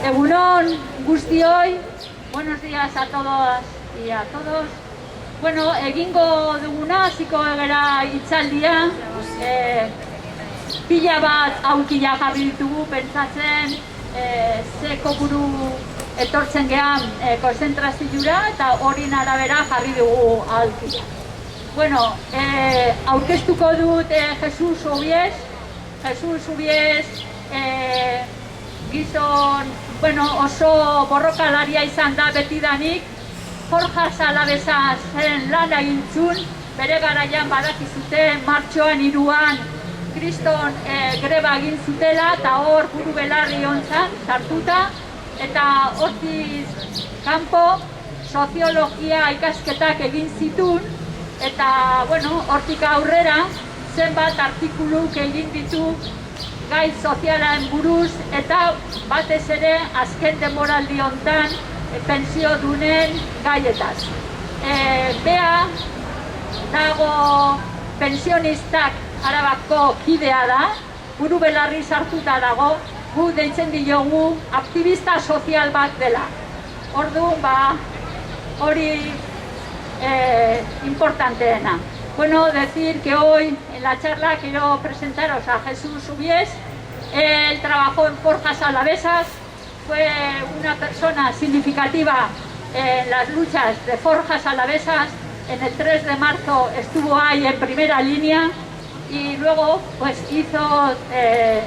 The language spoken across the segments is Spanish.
Egunon, guztioi, buenos días a todas y a todos. Bueno, egingo duguna, hasiko gara hitzaldia, pila bat aukila jarri ditugu pentsatzen, ze kopuru etortzen gehan konzentraziora eta horien arabera jarri dugu aukila. Bueno, aurkeztuko dut Jesus Ubies. Jesus Ubies gizon, oso borrokalaria izan da betidanik, Forjas Alavesa zen lana egintzun, bere garaian badakizute martxoan 3an kriston greba egin zutela eta hor buru belarri hontzan sartuta, eta hortiz kanpo soziologia ikasketak egin zitun, eta hortik aurrera zenbat artikuluk egin ditu gai sozialen buruz, eta batez ere azken denboraldi hontan pensio dunen gaietaz. Bea dago pensionistak Arabako kidea da, buru belarri sartuta dago, gu deitzen diogu aktivista sozial bat dela. Orduan, hori importanteena. Decir que hoy en la charla quiero presentaros a Jesús Ubies. Él trabajó en Forjas Alavesas, fue una persona significativa en las luchas de Forjas Alavesas. En el 3 de marzo estuvo ahí en primera línea y luego hizo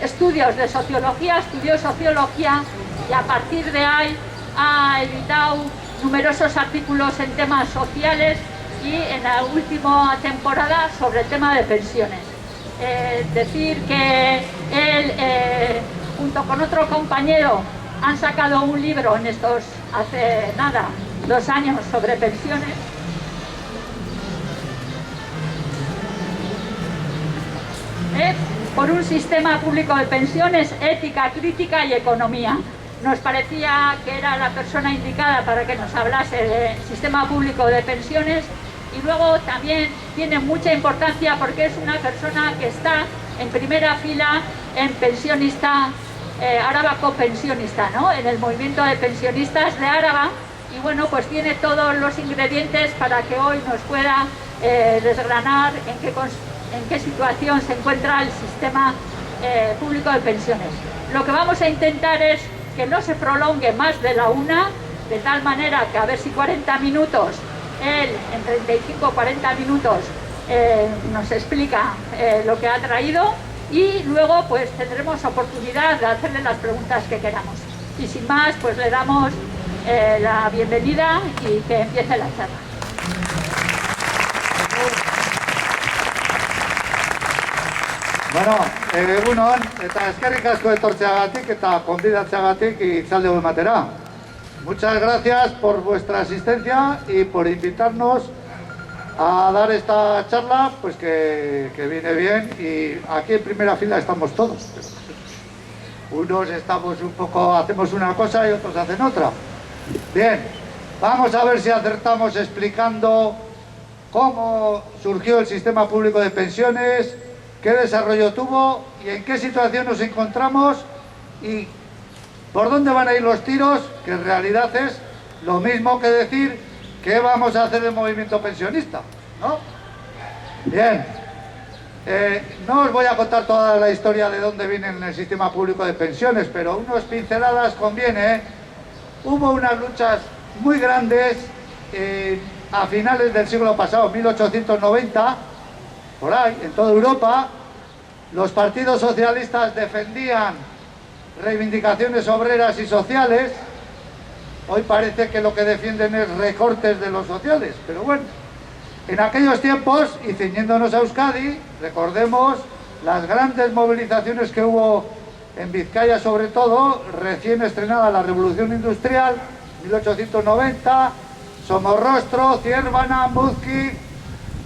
estudios de sociología, estudió sociología y a partir de ahí ha editado numerosos artículos en temas sociales y en la última temporada sobre el tema de pensiones. Decir que él, junto con otro compañero, han sacado un libro hace 2 años sobre pensiones. Por un sistema público de pensiones, ética, crítica y economía. Nos parecía que era la persona indicada para que nos hablase del sistema público de pensiones. Y luego también tiene mucha importancia porque es una persona que está en primera fila en pensionista, Arabako pensionista, ¿no? En el movimiento de pensionistas de Araba. Y tiene todos los ingredientes para que hoy nos pueda desgranar en qué situación se encuentra el sistema público de pensiones. Lo que vamos a intentar es que no se prolongue más de la una, de tal manera que a ver si 40 minutos él en 35 o 40 minutos nos explica lo que ha traído y luego tendremos oportunidad de hacerle las preguntas que queramos. Y sin más, le damos la bienvenida y que empiece la charla. Egunon, eta eskerrik asko etortzeagatik eta konbidatzeagatik hitzaldi ematera. Muchas gracias por vuestra asistencia y por invitarnos a dar esta charla, que viene bien, y aquí en primera fila estamos todos. Unos estamos hacemos una cosa y otros hacen otra. Bien, vamos a ver si acertamos explicando cómo surgió el sistema público de pensiones, qué desarrollo tuvo y en qué situación nos encontramos y por dónde van a ir los tiros, que en realidad es lo mismo que decir qué vamos a hacer el movimiento pensionista, ¿no? Bien, no os voy a contar toda la historia de dónde viene el sistema público de pensiones, pero unas pinceladas conviene. Hubo unas luchas muy grandes a finales del siglo pasado, 1890, por ahí, en toda Europa. Los partidos socialistas defendían reivindicaciones obreras y sociales. Hoy parece que lo que defienden es recortes de los sociales, pero bueno, en aquellos tiempos, y ciñéndonos a Euskadi, recordemos las grandes movilizaciones que hubo en Vizcaya, sobre todo, recién estrenada la Revolución Industrial, 1890, Somorrostro, Ciervana, Muzki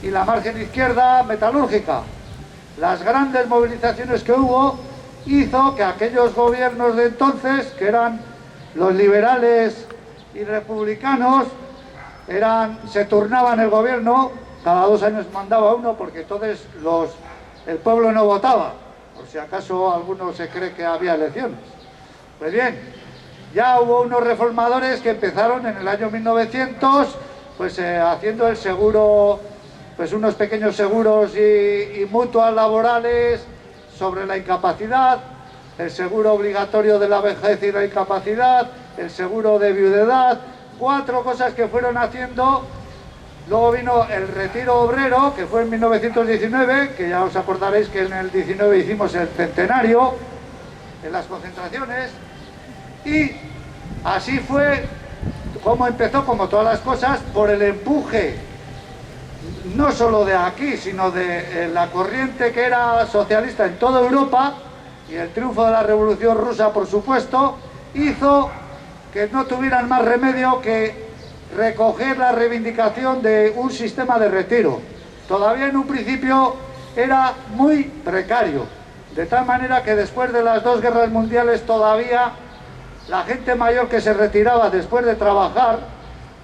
y la margen izquierda metalúrgica. Las grandes movilizaciones que hubo hizo que aquellos gobiernos de entonces, que eran los liberales y republicanos, se turnaban el gobierno, cada 2 años mandaba uno, porque entonces el pueblo no votaba, por si acaso alguno se cree que había elecciones. Pues bien, ya hubo unos reformadores que empezaron en el año 1900, pues haciendo el seguro, pues unos pequeños seguros y mutuas laborales sobre la incapacidad, el seguro obligatorio de la vejez y la incapacidad, el seguro de viudedad, 4 cosas que fueron haciendo. Luego vino el retiro obrero, que fue en 1919, que ya os acordaréis que en el 19 hicimos el centenario en las concentraciones, y así fue como empezó, como todas las cosas, por el empuje no solo de aquí, sino de la corriente que era socialista en toda Europa, y el triunfo de la Revolución Rusa, por supuesto, hizo que no tuvieran más remedio que recoger la reivindicación de un sistema de retiro. Todavía en un principio era muy precario, de tal manera que después de las 2 guerras mundiales todavía la gente mayor que se retiraba después de trabajar,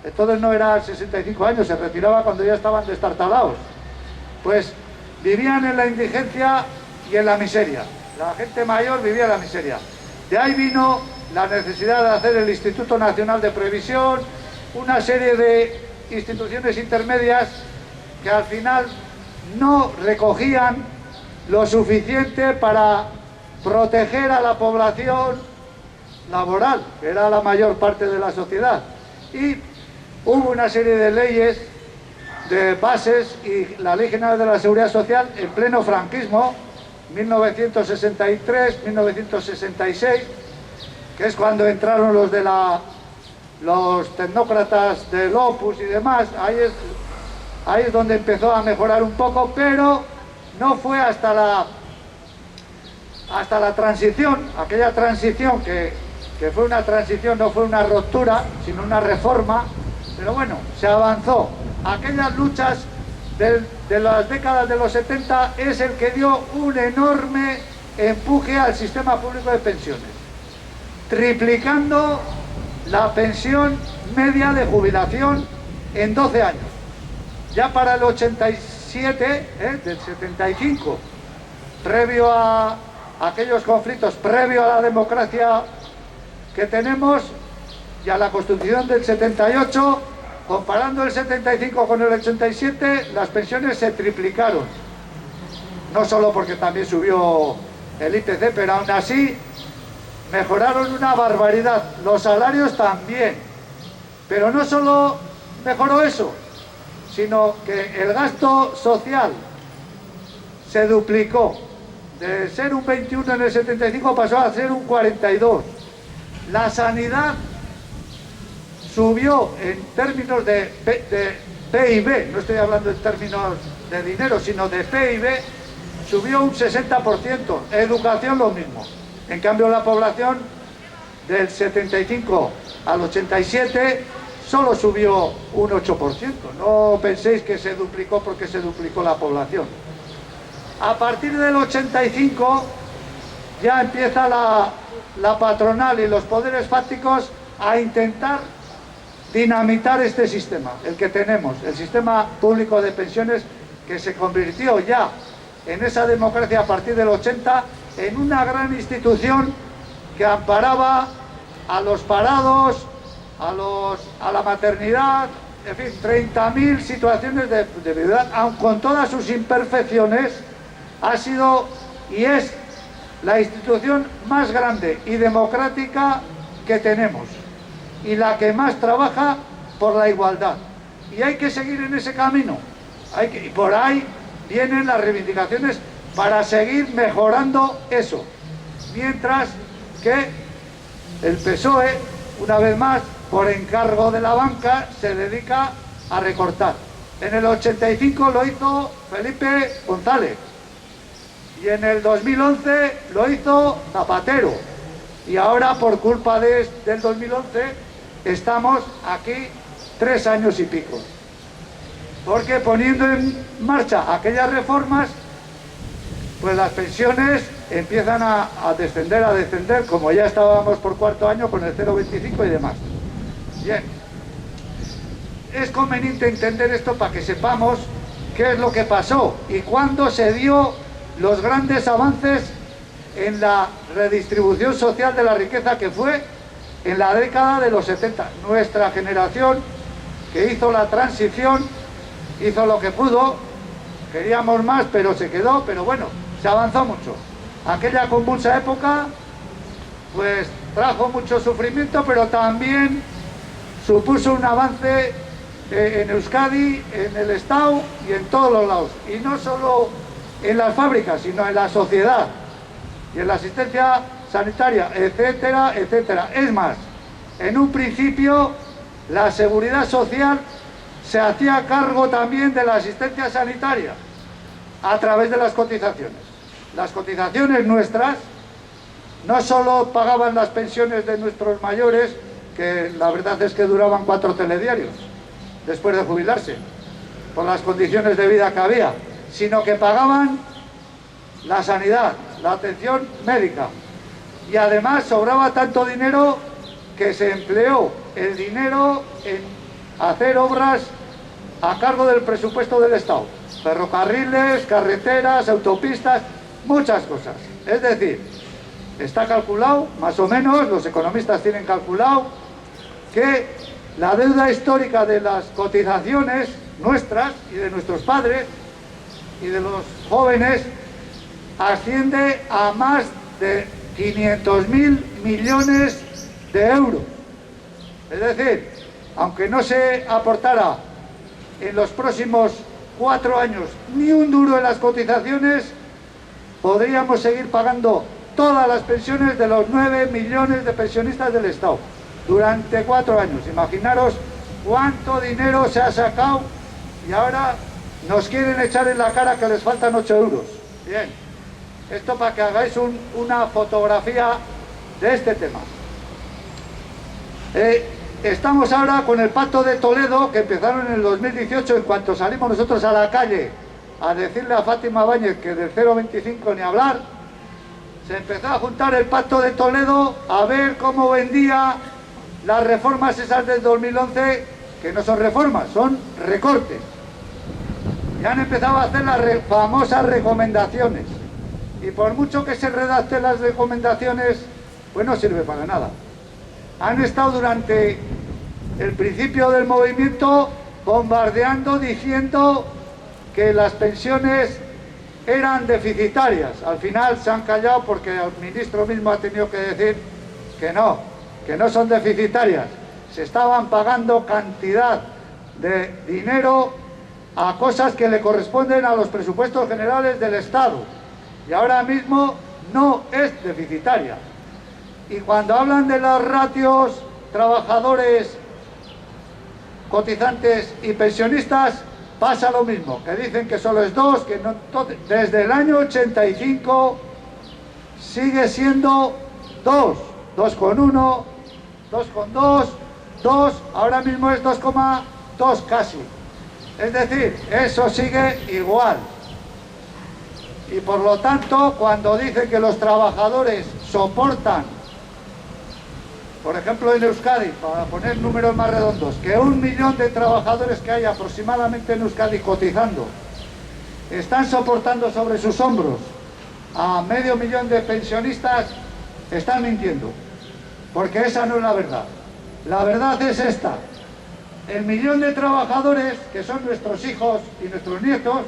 entonces no era 65 años, se retiraba cuando ya estaban destartalados, pues vivían en la indigencia y en la miseria. La gente mayor vivía en la miseria. De ahí vino la necesidad de hacer el Instituto Nacional de Previsión, una serie de instituciones intermedias que al final no recogían lo suficiente para proteger a la población laboral, que era la mayor parte de la sociedad. Y hubo una serie de leyes, de bases, y la Ley General de la Seguridad Social en pleno franquismo, 1963, 1966, que es cuando entraron los de los tecnócratas del Opus y demás. Ahí es donde empezó a mejorar un poco, pero no fue hasta la transición, aquella transición que fue una transición, no fue una ruptura, sino una reforma, pero bueno, se avanzó. Aquellas luchas de las décadas de los 70 es el que dio un enorme empuje al sistema público de pensiones, triplicando la pensión media de jubilación en 12 años. Ya para el 87, del 75, previo a aquellos conflictos, previo a la democracia que tenemos y a la Constitución del 78, comparando el 75 con el 87, las pensiones se triplicaron. No solo porque también subió el IPC, pero aún así mejoraron una barbaridad. Los salarios también. Pero no solo mejoró eso, sino que el gasto social se duplicó. De ser un 21 en el 75 pasó a ser un 42. La sanidad subió en términos de PIB, no estoy hablando en términos de dinero, sino de PIB, subió un 60%, educación lo mismo. En cambio la población del 75 al 87 solo subió un 8%, no penséis que se duplicó porque se duplicó la población. A partir del 85 ya empieza la patronal y los poderes fácticos a intentar dinamitar este sistema, el que tenemos, el sistema público de pensiones, que se convirtió ya en esa democracia a partir del 80 en una gran institución que amparaba a los parados, a la maternidad, en fin, 30.000 situaciones de viudedad, aun con todas sus imperfecciones, ha sido y es la institución más grande y democrática que tenemos, y la que más trabaja por la igualdad. Y hay que seguir en ese camino. Y por ahí vienen las reivindicaciones para seguir mejorando eso. Mientras que el PSOE, una vez más, por encargo de la banca, se dedica a recortar. En el 85 lo hizo Felipe González. Y en el 2011 lo hizo Zapatero. Y ahora, por culpa del 2011, estamos aquí 3 años y pico. Porque poniendo en marcha aquellas reformas, pues las pensiones empiezan a descender, como ya estábamos por 4º año con el 0,25 y demás. Bien. Es conveniente entender esto para que sepamos qué es lo que pasó y cuándo se dio los grandes avances en la redistribución social de la riqueza, que fue en la década de los 70. Nuestra generación, que hizo la transición, hizo lo que pudo, queríamos más, pero se quedó, pero bueno, se avanzó mucho. Aquella convulsa época, pues trajo mucho sufrimiento, pero también supuso un avance en Euskadi, en el Estado y en todos los lados. Y no solo en las fábricas, sino en la sociedad y en la asistencia sanitaria, etcétera, etcétera. Es más, en un principio la Seguridad Social se hacía cargo también de la asistencia sanitaria a través de las cotizaciones. Las cotizaciones nuestras no solo pagaban las pensiones de nuestros mayores, que la verdad es que duraban 4 telediarios después de jubilarse, por las condiciones de vida que había, sino que pagaban la sanidad, la atención médica. Y además sobraba tanto dinero que se empleó el dinero en hacer obras a cargo del presupuesto del Estado. Ferrocarriles, carreteras, autopistas, muchas cosas. Es decir, está calculado, más o menos, los economistas tienen calculado, que la deuda histórica de las cotizaciones nuestras y de nuestros padres y de los jóvenes asciende a más de 500.000 millones de euros. Es decir, aunque no se aportara en los próximos 4 años ni un duro en las cotizaciones, podríamos seguir pagando todas las pensiones de los 9 millones de pensionistas del Estado durante 4 años. Imaginaros cuánto dinero se ha sacado y ahora nos quieren echar en la cara que les faltan 8 euros. Bien, esto para que hagáis una fotografía de este tema. Estamos ahora con el Pacto de Toledo, que empezaron en el 2018, en cuanto salimos nosotros a la calle a decirle a Fátima Báñez que del 0,25 ni hablar, se empezó a juntar el Pacto de Toledo a ver cómo vendía las reformas esas del 2011, que no son reformas, son recortes. Y han empezado a hacer las famosas recomendaciones. Y por mucho que se redacten las recomendaciones, pues no sirve para nada. Han estado durante el principio del movimiento bombardeando, diciendo que las pensiones eran deficitarias. Al final se han callado porque el ministro mismo ha tenido que decir que no son deficitarias. Se estaban pagando cantidad de dinero a cosas que le corresponden a los presupuestos generales del Estado. Y ahora mismo no es deficitaria. Y cuando hablan de los ratios trabajadores, cotizantes y pensionistas, pasa lo mismo, que dicen que solo es 2, que no, desde el año 85 sigue siendo 2, 2,1, 2,2, 2, ahora mismo es 2,2 casi. Es decir, eso sigue igual. Y por lo tanto, cuando dicen que los trabajadores soportan, por ejemplo en Euskadi, para poner números más redondos, que 1 millón de trabajadores que hay aproximadamente en Euskadi cotizando, están soportando sobre sus hombros a 500.000 de pensionistas, están mintiendo, porque esa no es la verdad. La verdad es esta: el 1 millón de trabajadores, que son nuestros hijos y nuestros nietos,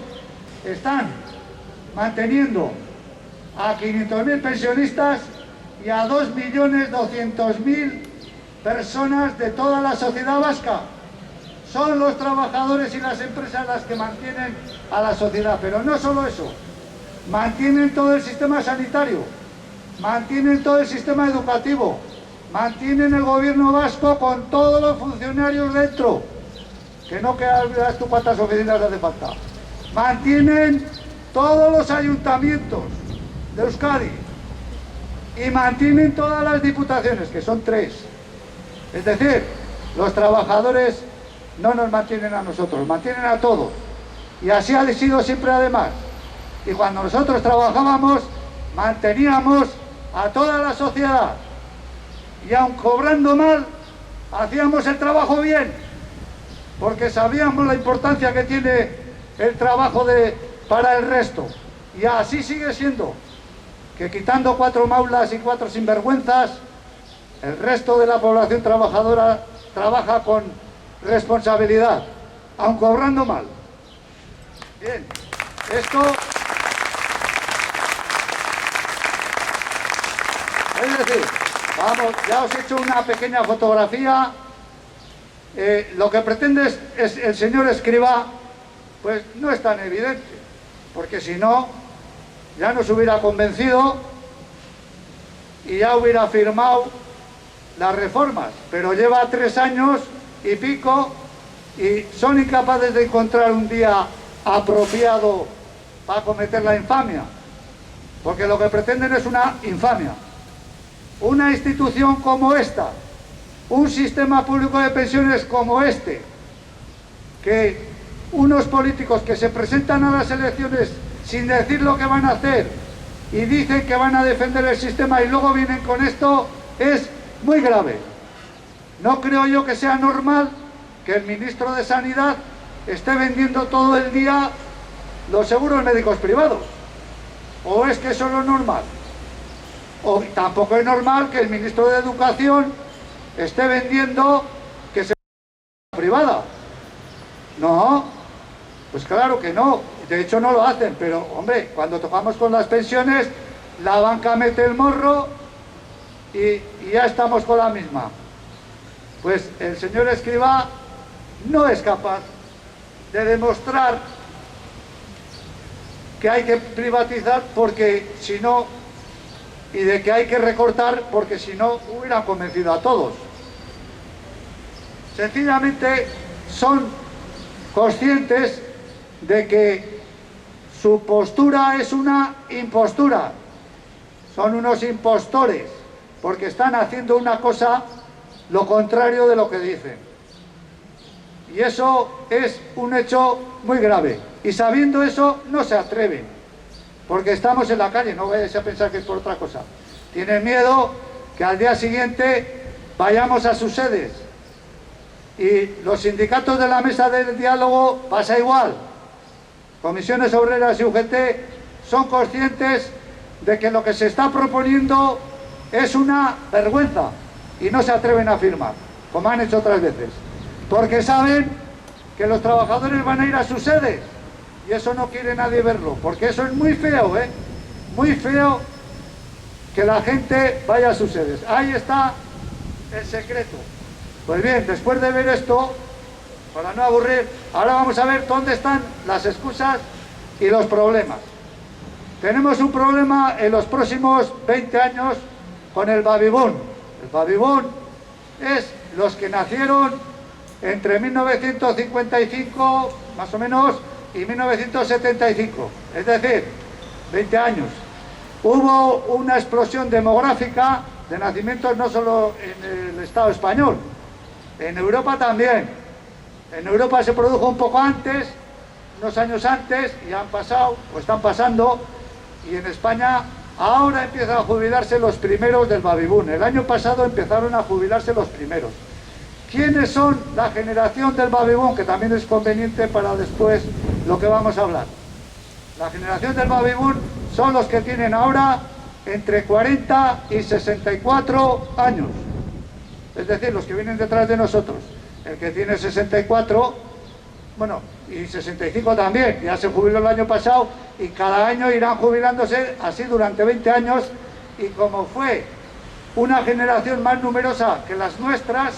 están manteniendo a 500.000 pensionistas y a 2.200.000 personas de toda la sociedad vasca. Son los trabajadores y las empresas las que mantienen a la sociedad, pero no solo eso, mantienen todo el sistema sanitario, mantienen todo el sistema educativo, mantienen el gobierno vasco con todos los funcionarios dentro, que no quedas tú cuántas oficinas le hace falta, mantienen todos los ayuntamientos de Euskadi y mantienen todas las diputaciones, que son 3. Es decir, los trabajadores no nos mantienen a nosotros, mantienen a todos. Y así ha sido siempre además. Y cuando nosotros trabajábamos, manteníamos a toda la sociedad. Y aun cobrando mal, hacíamos el trabajo bien, porque sabíamos la importancia que tiene el trabajo para el resto. Y así sigue siendo, que quitando 4 maulas y 4 sinvergüenzas, El resto de la población trabajadora trabaja con responsabilidad, aun cobrando mal. Bien, esto... Es decir, vamos, ya os he hecho una pequeña fotografía. Lo que pretende es el señor Escrivá, pues no es tan evidente, porque si no, ya nos hubiera convencido y ya hubiera firmado las reformas, pero lleva 3 años y pico y son incapaces de encontrar un día apropiado para cometer la infamia, porque lo que pretenden es una infamia. Una institución como esta, un sistema público de pensiones como este, que unos políticos que se presentan a las elecciones sin decir lo que van a hacer y dicen que van a defender el sistema y luego vienen con esto, es muy grave. No creo yo que sea normal que el ministro de Sanidad esté vendiendo todo el día los seguros médicos privados. ¿O es que eso es lo normal? O tampoco es normal que el ministro de Educación esté vendiendo que se privada. No, pues claro que no. De hecho no lo hacen, pero hombre, cuando tocamos con las pensiones, la banca mete el morro y ya estamos con la misma. Pues el señor Escrivá no es capaz de demostrar que hay que privatizar porque si no, y de que hay que recortar porque si no hubieran convencido a todos. Sencillamente son conscientes de que su postura es una impostura. Son unos impostores porque están haciendo una cosa lo contrario de lo que dicen. Y eso es un hecho muy grave. Y sabiendo eso no se atreven, porque estamos en la calle, no vayáis a pensar que es por otra cosa. Tienen miedo que al día siguiente vayamos a sus sedes. Y los sindicatos de la mesa del diálogo pasa igual. Comisiones Obreras y UGT son conscientes de que lo que se está proponiendo es una vergüenza y no se atreven a firmar, como han hecho otras veces, porque saben que los trabajadores van a ir a sus sedes y eso no quiere nadie verlo, porque eso es muy feo, muy feo que la gente vaya a sus sedes. Ahí está el secreto. Pues bien, después de ver esto, para no aburrir, ahora vamos a ver dónde están las excusas y los problemas. Tenemos un problema en los próximos 20 años con el baby boom. El baby boom es los que nacieron entre 1955, más o menos, y 1975, es decir, 20 años. Hubo una explosión demográfica de nacimientos no solo en el Estado español, en Europa también. En Europa se produjo un poco antes, unos años antes, y han pasado, o están pasando, y en España ahora empiezan a jubilarse los primeros del baby boom. El año pasado empezaron a jubilarse los primeros. ¿Quiénes son la generación del baby boom? Que también es conveniente para después lo que vamos a hablar. La generación del baby boom son los que tienen ahora entre 40 y 64 años. Es decir, los que vienen detrás de nosotros. El que tiene 64, bueno, y 65 también, ya se jubiló el año pasado y cada año irán jubilándose así durante 20 años, y como fue una generación más numerosa que las nuestras,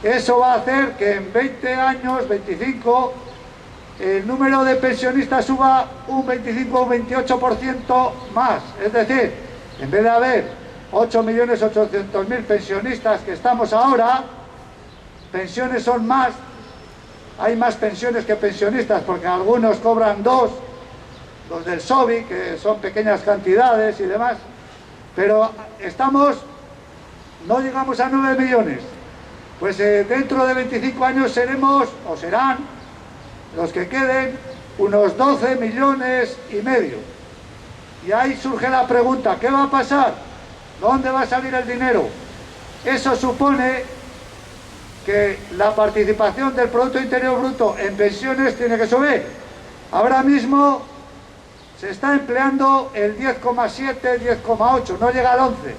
eso va a hacer que en 20 años, 25, el número de pensionistas suba un 25 o un 28% más. Es decir, en vez de haber 8.800.000 pensionistas que estamos ahora, pensiones son más, hay más pensiones que pensionistas, porque algunos cobran 2, los del SOBI, que son pequeñas cantidades y demás, pero estamos, no llegamos a 9 millones. Pues dentro de 25 años seremos, o serán, los que queden, unos 12 millones y medio. Y ahí surge la pregunta, ¿qué va a pasar? ¿Dónde va a salir el dinero? Eso supone que la participación del Producto Interior Bruto en pensiones tiene que subir. Ahora mismo se está empleando el 10,7, 10,8, no llega al 11.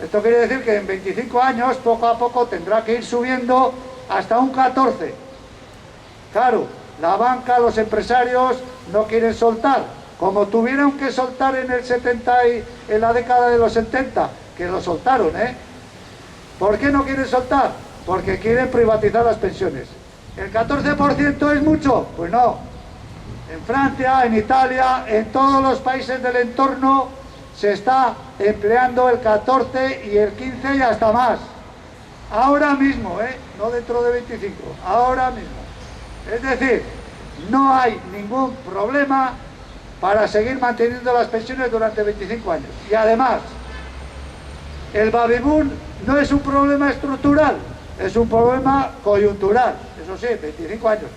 Esto quiere decir que en 25 años, poco a poco, tendrá que ir subiendo hasta un 14. Claro, la banca, los empresarios no quieren soltar, como tuvieron que soltar en el 70 y en la década de los 70, que lo soltaron, ¿eh? ¿Por qué no quieren soltar? Porque quieren privatizar las pensiones. ¿El 14% es mucho? Pues no. En Francia, en Italia, en todos los países del entorno se está empleando el 14 y el 15 y hasta más. Ahora mismo, no dentro de 25, ahora mismo. Es decir, no hay ningún problema para seguir manteniendo las pensiones durante 25 años. Y además, el baby boom no es un problema estructural, es un problema coyuntural. Eso sí, 25 años.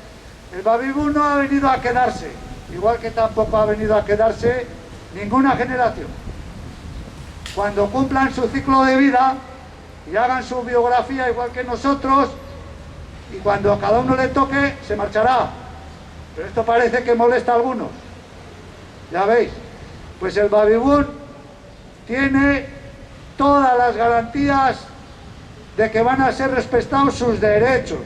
El baby boom no ha venido a quedarse, igual que tampoco ha venido a quedarse ninguna generación. Cuando cumplan su ciclo de vida y hagan su biografía igual que nosotros, y cuando a cada uno le toque, se marchará. Pero esto parece que molesta a algunos. Ya veis, pues el baby boom tiene todas las garantías de que van a ser respetados sus derechos,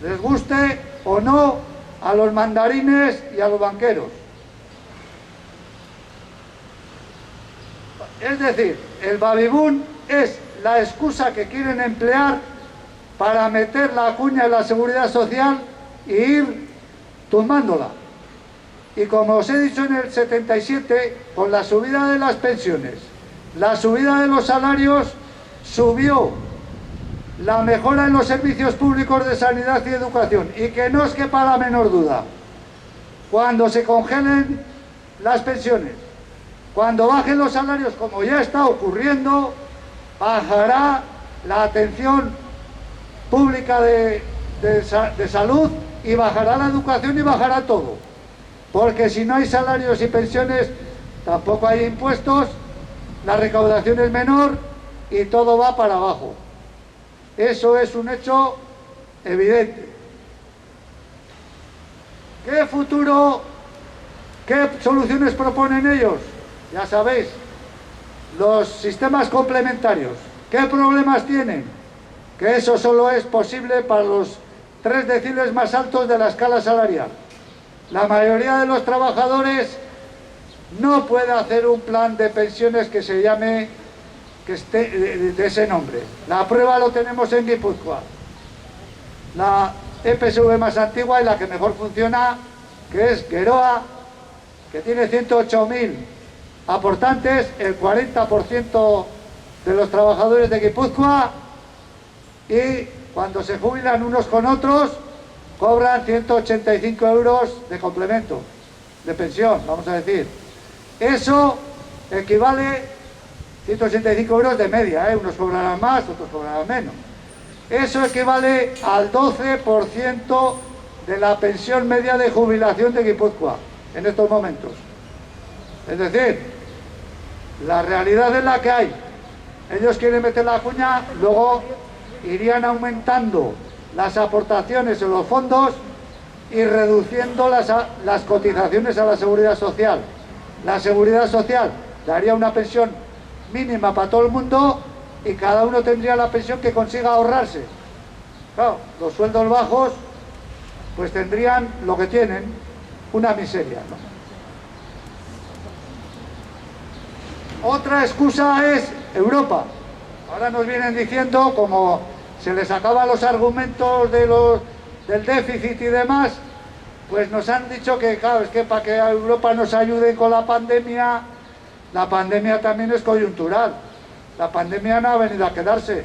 les guste o no a los mandarines y a los banqueros. Es decir, el baby boom es la excusa que quieren emplear para meter la cuña en la seguridad social e ir tumbándola. Y como os he dicho en el 77, con la subida de las pensiones, la subida de los salarios, subió la mejora en los servicios públicos de sanidad y educación. Y que no os quepa la menor duda, cuando se congelen las pensiones, cuando bajen los salarios, como ya está ocurriendo, bajará la atención pública de salud y bajará la educación y bajará todo. Porque si no hay salarios y pensiones, tampoco hay impuestos, la recaudación es menor y todo va para abajo. Eso es un hecho evidente. ¿Qué futuro, qué soluciones proponen ellos? Ya sabéis, los sistemas complementarios. ¿Qué problemas tienen? Que eso solo es posible para los 3 deciles más altos de la escala salarial. La mayoría de los trabajadores no puede hacer un plan de pensiones que se llame, que esté de ese nombre. La prueba lo tenemos en Guipúzcoa. La EPSV más antigua y la que mejor funciona, que es Geroa, que tiene 108.000 aportantes, el 40% de los trabajadores de Guipúzcoa, y cuando se jubilan unos con otros, cobran 185 euros de complemento, de pensión, vamos a decir. Eso equivale 185 euros de media, unos cobrarán más, otros cobrarán menos. Eso equivale al 12% de la pensión media de jubilación de Guipúzcoa en estos momentos. Es decir, la realidad es la que hay. Ellos quieren meter la cuña, luego irían aumentando las aportaciones en los fondos y reduciendo las cotizaciones a la seguridad social. La seguridad social daría una pensión mínima para todo el mundo y cada uno tendría la pensión que consiga ahorrarse. Claro, los sueldos bajos pues tendrían lo que tienen, una miseria, ¿no? Otra excusa es Europa. Ahora nos vienen diciendo, como se les acaban los argumentos del déficit y demás, pues nos han dicho que, claro, es que para que Europa nos ayude con la pandemia también es coyuntural. La pandemia no ha venido a quedarse.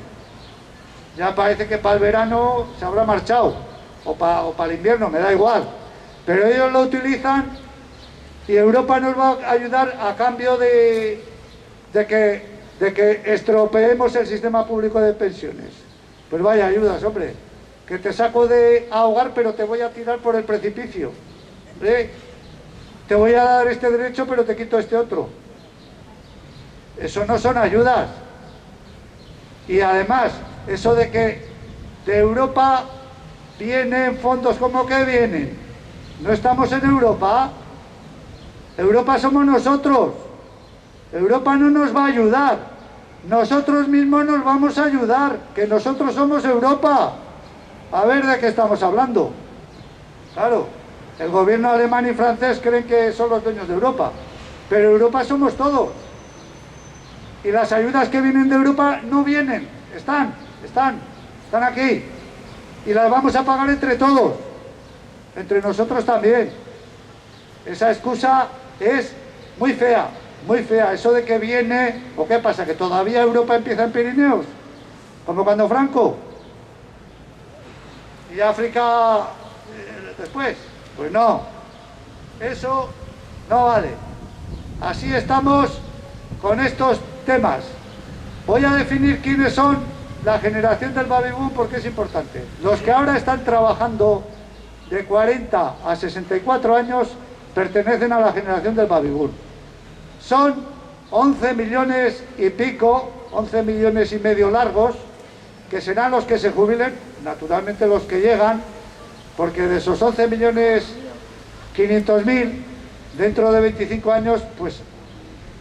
Ya parece que para el verano se habrá marchado, o para el invierno, me da igual. Pero ellos lo utilizan y Europa nos va a ayudar a cambio de que estropeemos el sistema público de pensiones. Pues vaya ayudas, hombre, que te saco de ahogar pero te voy a tirar por el precipicio. Te voy a dar este derecho pero te quito este otro. Eso no son ayudas. Y además, eso de que de Europa vienen fondos, ¿cómo que vienen? No estamos en Europa. Europa somos nosotros. Europa no nos va a ayudar. nosotros mismos nos vamos a ayudar, que nosotros somos Europa. A ver de qué estamos hablando. Claro, el gobierno alemán y francés creen que son los dueños de Europa, pero Europa somos todos. Y las ayudas que vienen de Europa no vienen, están aquí. Y las vamos a pagar entre todos, entre nosotros también. Esa excusa es muy fea, muy fea. Eso de que viene, ¿o qué pasa? ¿Que todavía Europa empieza en Pirineos? Como cuando Franco. ¿Y África después? Pues no, eso no vale. Así estamos con estos temas. Voy a definir quiénes son la generación del baby boom porque es importante. Los que ahora están trabajando de 40 a 64 años pertenecen a la generación del baby boom. Son 11 millones y pico, 11 millones y medio largos, que serán los que se jubilen, naturalmente los que llegan, porque de esos 11 millones 500.000, dentro de 25 años, pues,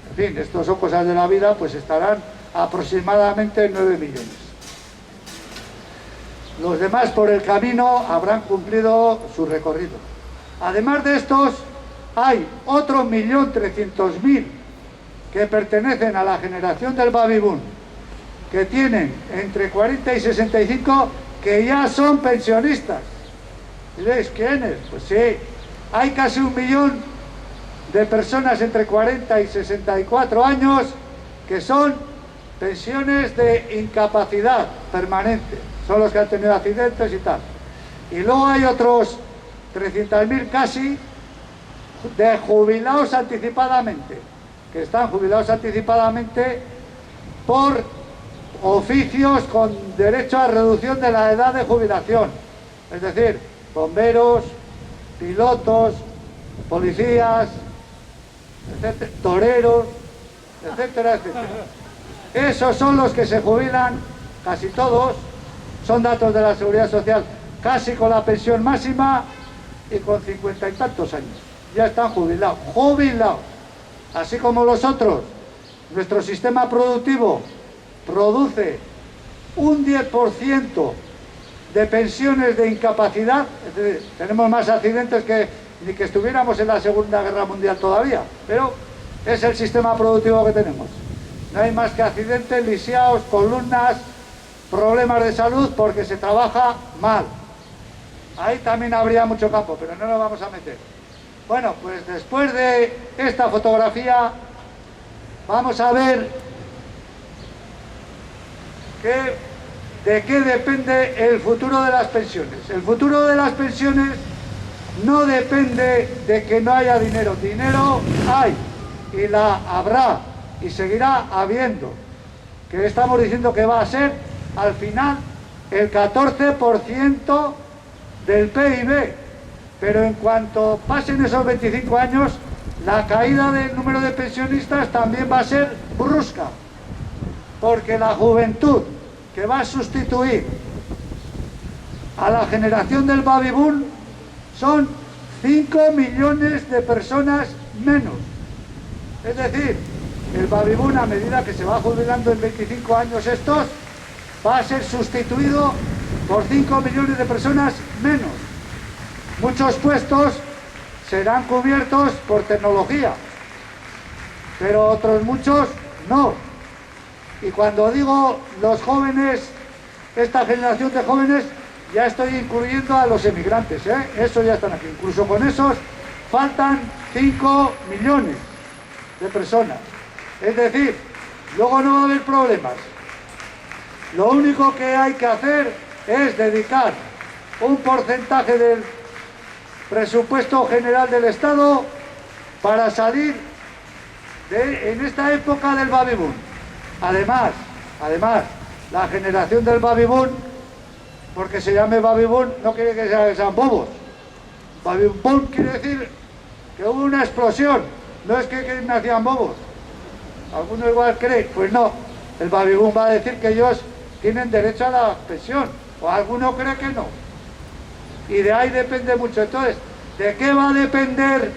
en fin, esto son cosas de la vida, pues estarán aproximadamente 9 millones. Los demás por el camino habrán cumplido su recorrido. Además de estos, hay otro 1.300.000 que pertenecen a la generación del baby boom, que tienen entre 40 y 65, que ya son pensionistas. ¿Diréis quiénes? Pues sí, hay casi 1 millón de personas entre 40 y 64 años que son pensiones de incapacidad permanente, son los que han tenido accidentes y tal. Y luego hay otros 300.000 casi de jubilados anticipadamente, que están jubilados anticipadamente por oficios con derecho a reducción de la edad de jubilación, es decir, bomberos, pilotos, policías, etcétera, toreros, etcétera, etcétera. Esos son los que se jubilan, casi todos, son datos de la Seguridad Social, casi con la pensión máxima y con 50 y tantos años. Ya están jubilados, así como los otros. Nuestro sistema productivo produce un 10% de pensiones de incapacidad, es decir, tenemos más accidentes que ni que estuviéramos en la Segunda Guerra Mundial todavía, pero es el sistema productivo que tenemos. No hay más que accidentes, lisiados, columnas, problemas de salud porque se trabaja mal. Ahí también habría mucho campo, pero no nos vamos a meter. Bueno, pues después de esta fotografía vamos a ver de qué depende el futuro de las pensiones. El futuro de las pensiones no depende de que no haya dinero. Dinero hay y la habrá y seguirá habiendo. Que estamos diciendo que va a ser al final el 14% del PIB. Pero en cuanto pasen esos 25 años, la caída del número de pensionistas también va a ser brusca. Porque la juventud que va a sustituir a la generación del baby boom son 5 millones de personas menos. Es decir, el baby boom, a medida que se va jubilando en 25 años estos, va a ser sustituido por 5 millones de personas menos. Muchos puestos serán cubiertos por tecnología, pero otros muchos no. Y cuando digo los jóvenes, esta generación de jóvenes, ya estoy incluyendo a los emigrantes, ¿eh? Esos ya están aquí. Incluso con esos faltan 5 millones de personas. Es decir, luego no va a haber problemas. Lo único que hay que hacer es dedicar un porcentaje del presupuesto general del Estado para salir en esta época del baby boom. Además, la generación del baby boom, porque se llame baby boom, no quiere que sean bobos. Baby boom quiere decir que hubo una explosión, no es que nacían bobos. Algunos igual creen, pues no, el baby boom va a decir que ellos tienen derecho a la pensión, o alguno cree que no. Y de ahí depende mucho. Entonces, ¿de qué va a depender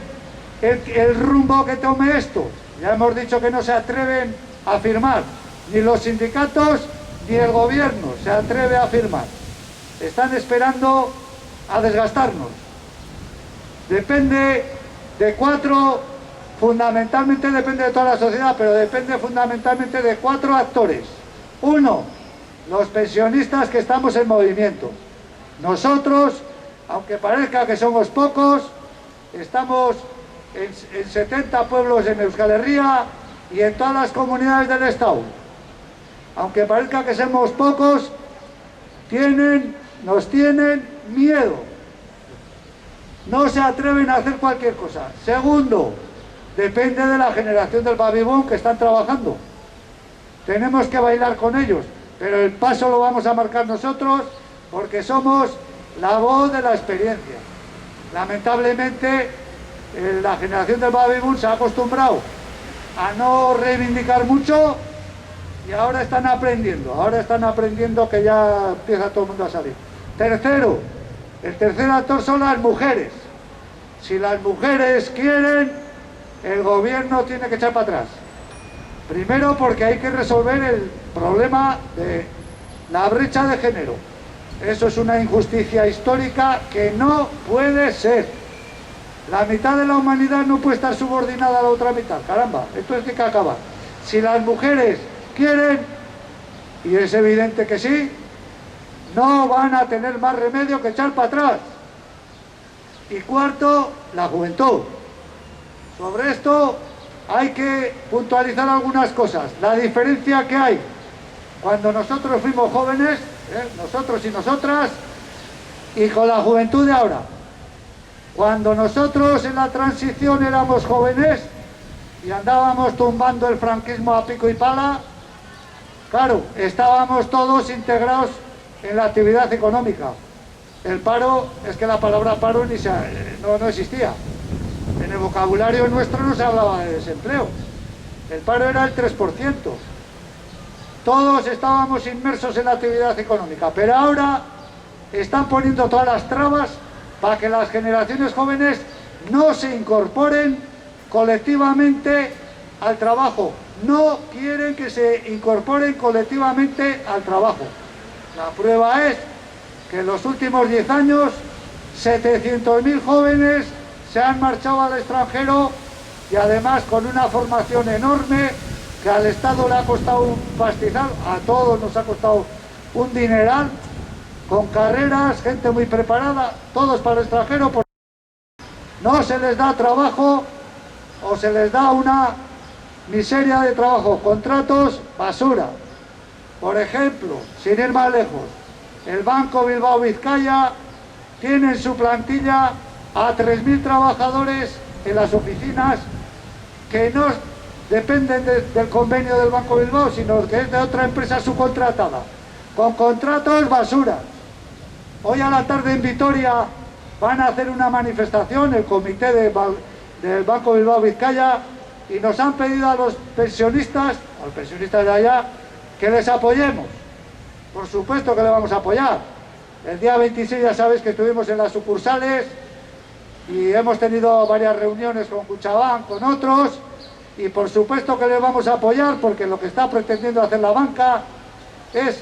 el rumbo que tome esto? Ya hemos dicho que no se atreven a firmar. Ni los sindicatos ni el gobierno se atreve a firmar. Están esperando a desgastarnos. Depende de cuatro, fundamentalmente depende de toda la sociedad, pero depende fundamentalmente de cuatro actores. Uno, los pensionistas que estamos en movimiento. Nosotros, aunque parezca que somos pocos, estamos en 70 pueblos en Euskal Herria y en todas las comunidades del Estado. Aunque parezca que somos pocos, nos tienen miedo. No se atreven a hacer cualquier cosa. Segundo, depende de la generación del baby boom que están trabajando. Tenemos que bailar con ellos, pero el paso lo vamos a marcar nosotros porque somos la voz de la experiencia. Lamentablemente, la generación del baby boom se ha acostumbrado a no reivindicar mucho y ahora están aprendiendo que ya empieza todo el mundo a salir. Tercero, el tercer actor son las mujeres. Si las mujeres quieren, el gobierno tiene que echar para atrás. Primero porque hay que resolver el problema de la brecha de género. Eso es una injusticia histórica que no puede ser. La mitad de la humanidad no puede estar subordinada a la otra mitad. Caramba, esto tiene que acabar. Si las mujeres quieren, y es evidente que sí, no van a tener más remedio que echar para atrás. Y cuarto, la juventud. Sobre esto hay que puntualizar algunas cosas. La diferencia que hay cuando nosotros fuimos jóvenes, nosotros y nosotras, y con la juventud de ahora. Cuando nosotros en la transición éramos jóvenes y andábamos tumbando el franquismo a pico y pala, claro, estábamos todos integrados en la actividad económica. El paro, es que la palabra paro no existía. En el vocabulario nuestro no se hablaba de desempleo. El paro era el 3%. Todos estábamos inmersos en la actividad económica, pero ahora están poniendo todas las trabas para que las generaciones jóvenes no se incorporen colectivamente al trabajo. No quieren que se incorporen colectivamente al trabajo. La prueba es que en los últimos 10 años 700.000 jóvenes se han marchado al extranjero y además con una formación enorme que al Estado le ha costado un pastizal, a todos nos ha costado un dineral, con carreras, gente muy preparada, todos para el extranjero, porque no se les da trabajo o se les da una miseria de trabajo, contratos basura. Por ejemplo, sin ir más lejos, el Banco Bilbao Vizcaya tiene en su plantilla a 3.000 trabajadores en las oficinas que no dependen del convenio del Banco Bilbao, sino que es de otra empresa subcontratada, con contratos basura. Hoy a la tarde en Vitoria van a hacer una manifestación, el comité del Banco Bilbao Vizcaya, y nos han pedido a los pensionistas de allá, que les apoyemos. Por supuesto que le vamos a apoyar. El día 26 ya sabéis que estuvimos en las sucursales y hemos tenido varias reuniones con Kutxabank, con otros, y por supuesto que les vamos a apoyar porque lo que está pretendiendo hacer la banca es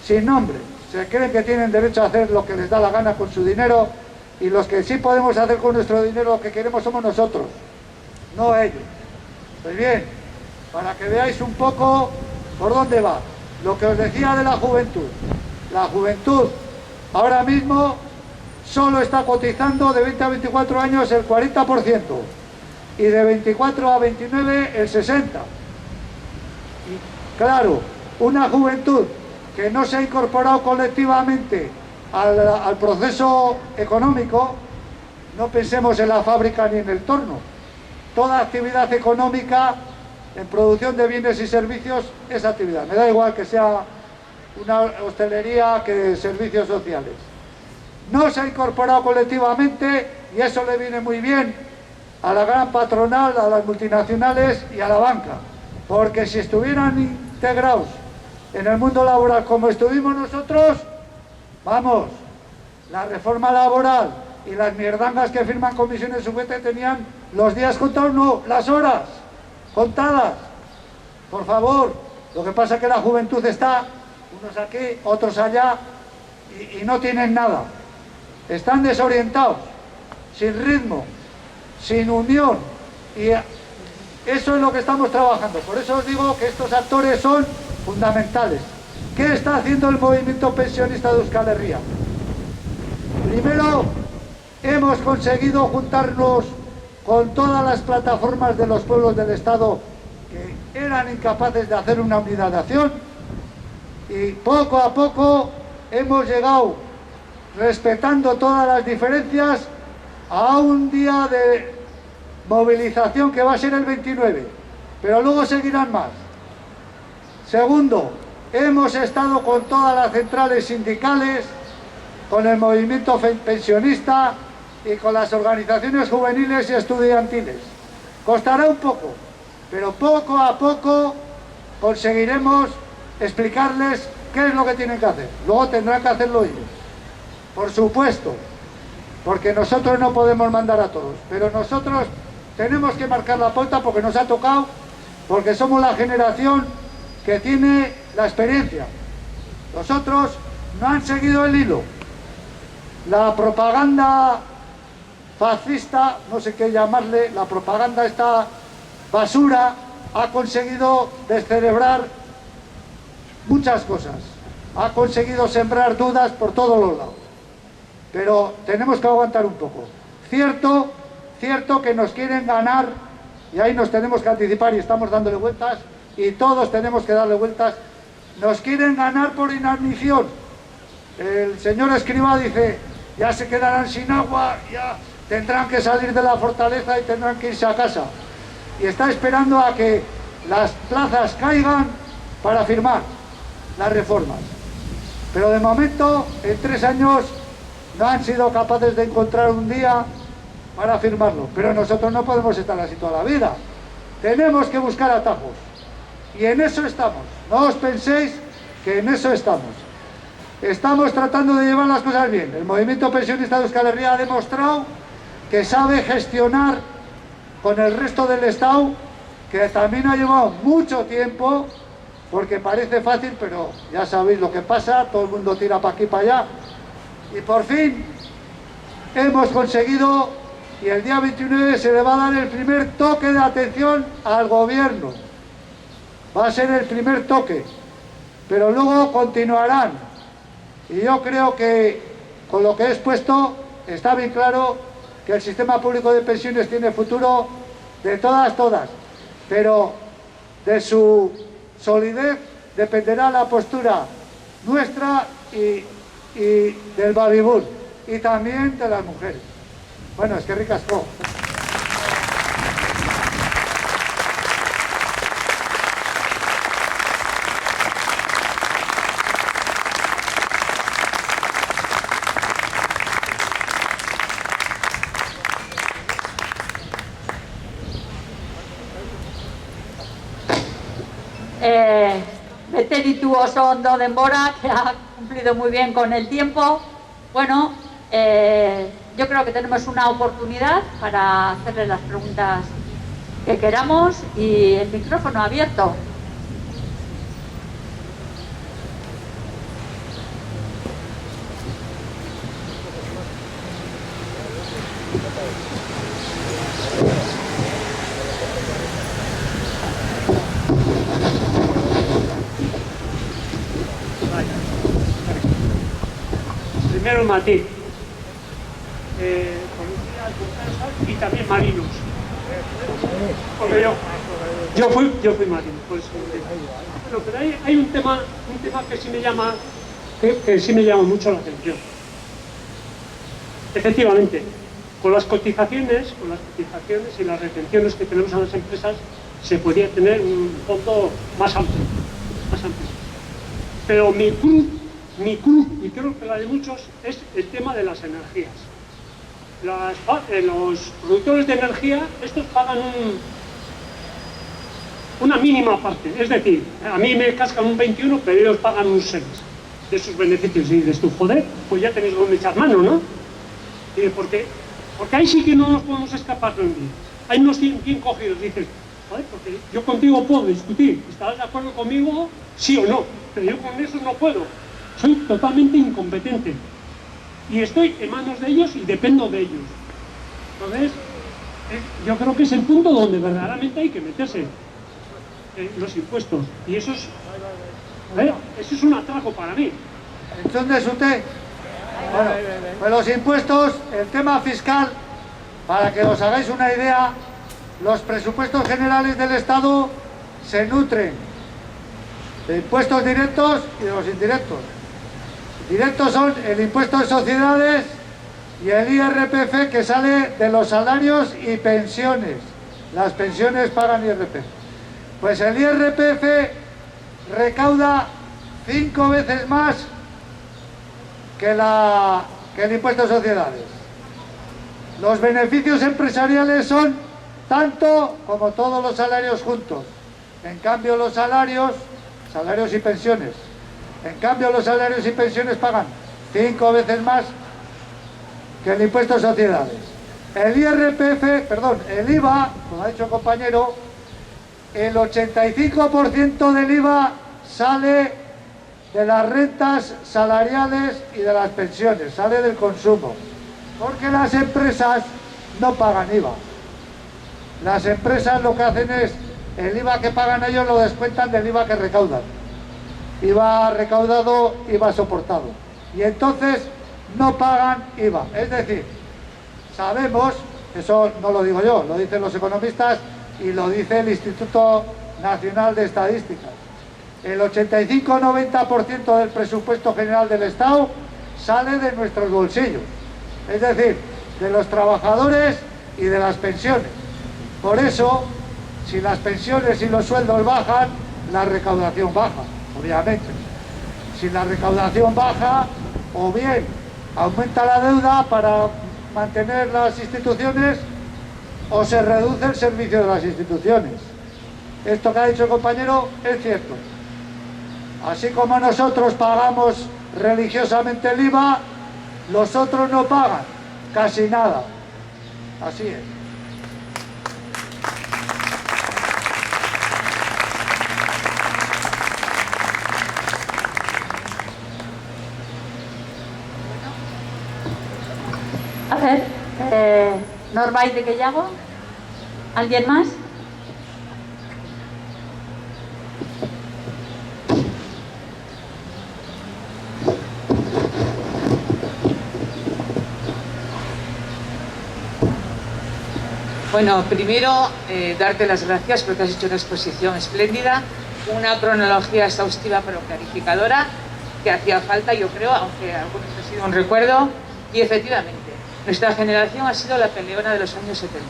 sin nombre. Se creen que tienen derecho a hacer lo que les da la gana con su dinero y los que sí podemos hacer con nuestro dinero lo que queremos somos nosotros, no ellos. Pues bien, para que veáis un poco por dónde va. Lo que os decía de la juventud. La juventud ahora mismo solo está cotizando de 20 a 24 años el 40% y de 24 a 29 el 60%. Y claro, una juventud que no se ha incorporado colectivamente al proceso económico, no pensemos en la fábrica ni en el torno. Toda actividad económica en producción de bienes y servicios es actividad. Me da igual que sea una hostelería que servicios sociales. No se ha incorporado colectivamente y eso le viene muy bien a la gran patronal, a las multinacionales y a la banca. Porque si estuvieran integrados en el mundo laboral como estuvimos nosotros, vamos, la reforma laboral y las mierdangas que firman comisiones sujetas tenían los días contados, no, las horas contadas. Por favor, lo que pasa es que la juventud está, unos aquí, otros allá, y no tienen nada. Están desorientados, sin ritmo, sin unión, y eso es lo que estamos trabajando. Por eso os digo que estos actores son fundamentales. ¿Qué está haciendo el movimiento pensionista de Euskal Herria? Primero, hemos conseguido juntarnos con todas las plataformas de los pueblos del Estado que eran incapaces de hacer una unidad de acción, y poco a poco hemos llegado, respetando todas las diferencias, a un día de movilización que va a ser el 29, pero luego seguirán más. Segundo, hemos estado con todas las centrales sindicales, con el movimiento pensionista y con las organizaciones juveniles y estudiantiles. Costará un poco, pero poco a poco conseguiremos explicarles qué es lo que tienen que hacer. Luego tendrán que hacerlo ellos, por supuesto, porque nosotros no podemos mandar a todos, pero nosotros tenemos que marcar la pauta porque nos ha tocado, porque somos la generación que tiene la experiencia. Los otros no han seguido el hilo. La propaganda fascista, no sé qué llamarle, la propaganda esta basura, ha conseguido descerebrar muchas cosas. Ha conseguido sembrar dudas por todos los lados. Pero tenemos que aguantar un poco. Cierto que nos quieren ganar, y ahí nos tenemos que anticipar y estamos dándole vueltas, y todos tenemos que darle vueltas. Nos quieren ganar por inadmisión. El señor Escrivá dice, ya se quedarán sin agua, ya tendrán que salir de la fortaleza y tendrán que irse a casa. Y está esperando a que las plazas caigan para firmar las reformas. Pero de momento, en 3 años, no han sido capaces de encontrar un día para firmarlo. Pero nosotros no podemos estar así toda la vida. Tenemos que buscar atajos. Y en eso estamos. No os penséis que en eso estamos. Estamos tratando de llevar las cosas bien. El movimiento pensionista de Euskal Herria ha demostrado que sabe gestionar con el resto del Estado, que también ha llevado mucho tiempo, porque parece fácil, pero ya sabéis lo que pasa, todo el mundo tira para aquí y para allá. Y por fin hemos conseguido, y el día 29 se le va a dar el primer toque de atención al gobierno. Va a ser el primer toque, pero luego continuarán. Y yo creo que con lo que he expuesto está bien claro que el sistema público de pensiones tiene futuro, de todas, pero de su solidez dependerá la postura nuestra y del baby boom, y también de las mujeres. Bueno, es que ricasco. Bete ditu oso ondo denbora, que ha cumplido muy bien con el tiempo. Bueno, yo creo que tenemos una oportunidad para hacerle las preguntas que queramos, y el micrófono abierto. Primero un matiz, y también marinos, porque yo fui marino, por eso. Bueno, pero hay un tema que sí me llama, que sí me llama mucho la atención. Efectivamente, con las cotizaciones y las retenciones que tenemos en las empresas, se podría tener un fondo más amplio. Pero mi cruz, y creo que la de muchos, es el tema de las energías. Los productores de energía, estos pagan una mínima parte, es decir, a mí me cascan un 21, pero ellos pagan un 6 de sus beneficios. Y dices tú, joder, pues ya tenéis donde echar mano, ¿no? Porque ahí sí que no nos podemos escapar de un día. Hay unos bien cogidos, dices, ¿vale? Porque yo contigo puedo discutir, estarás de acuerdo conmigo, sí o no, pero yo con eso no puedo. Soy totalmente incompetente. Y estoy en manos de ellos y dependo de ellos. Entonces, yo creo que es el punto donde verdaderamente hay que meterse los impuestos. Y eso es un atraco para mí. Entonces usted, bueno, pues los impuestos, el tema fiscal, para que os hagáis una idea, los presupuestos generales del Estado se nutren de impuestos directos y de los indirectos. Directos son el impuesto de sociedades y el IRPF, que sale de los salarios y pensiones. Las pensiones pagan IRPF. Pues el IRPF recauda 5 veces más que el impuesto de sociedades. Los beneficios empresariales son tanto como todos los salarios juntos. En cambio los salarios y pensiones, en cambio los salarios y pensiones pagan 5 veces más que el impuesto de sociedades. El el IVA, como ha dicho el compañero, el 85% del IVA sale de las rentas salariales y de las pensiones, sale del consumo, porque las empresas no pagan IVA. Las empresas lo que hacen es, el IVA que pagan ellos lo descuentan del IVA que recaudan. IVA recaudado, IVA soportado. Y entonces no pagan IVA. Es decir, sabemos, eso no lo digo yo, lo dicen los economistas y lo dice el Instituto Nacional de Estadísticas. El 85-90% del presupuesto general del Estado sale de nuestros bolsillos. Es decir, de los trabajadores y de las pensiones. Por eso, si las pensiones y los sueldos bajan, la recaudación baja, obviamente. Si la recaudación baja, o bien aumenta la deuda para mantener las instituciones, o se reduce el servicio de las instituciones. Esto que ha dicho el compañero es cierto. Así como nosotros pagamos religiosamente el IVA, los otros no pagan casi nada. Así es. A ver, Norbait de Gehiago, ¿alguien más? Bueno, primero darte las gracias porque has hecho una exposición espléndida, una cronología exhaustiva pero clarificadora que hacía falta, yo creo, aunque algunos ha sido un recuerdo. Y efectivamente, nuestra generación ha sido la peleona de los años 70.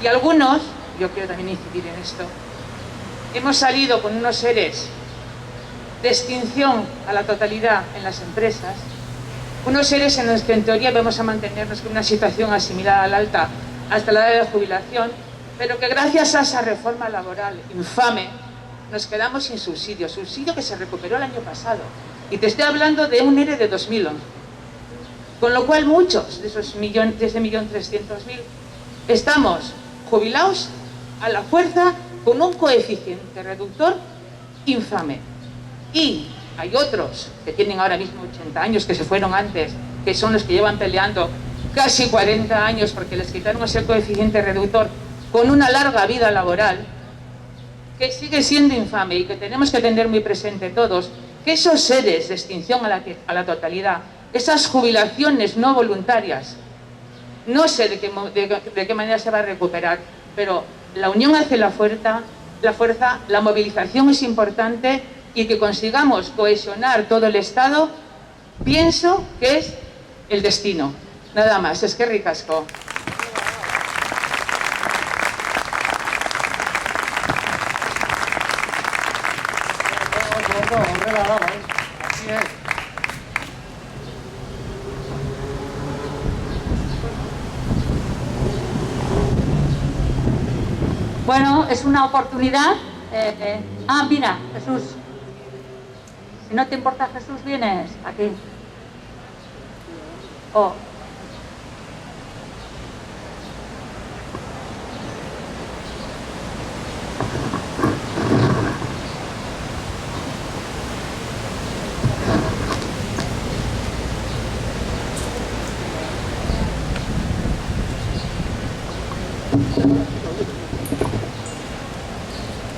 Y algunos, yo quiero también incidir en esto, hemos salido con unos seres de extinción a la totalidad en las empresas, unos seres en los que en teoría vamos a mantenernos con una situación asimilada al alta hasta la edad de jubilación, pero que gracias a esa reforma laboral infame nos quedamos sin subsidio que se recuperó el año pasado. Y te estoy hablando de un ERE de 2011. Con lo cual muchos de esos de ese 1.300.000 estamos jubilados a la fuerza con un coeficiente reductor infame. Y hay otros que tienen ahora mismo 80 años, que se fueron antes, que son los que llevan peleando casi 40 años porque les quitaron ese coeficiente reductor con una larga vida laboral, que sigue siendo infame y que tenemos que tener muy presente todos, que esos seres de extinción a la totalidad, esas jubilaciones no voluntarias, no sé de qué manera se va a recuperar, pero la unión hace la fuerza, la movilización es importante y que consigamos cohesionar todo el Estado, pienso que es el destino. Nada más, eskerrik asko. Así es. Bueno, es una oportunidad. Mira, Jesús. Si no te importa, Jesús, vienes aquí. Oh.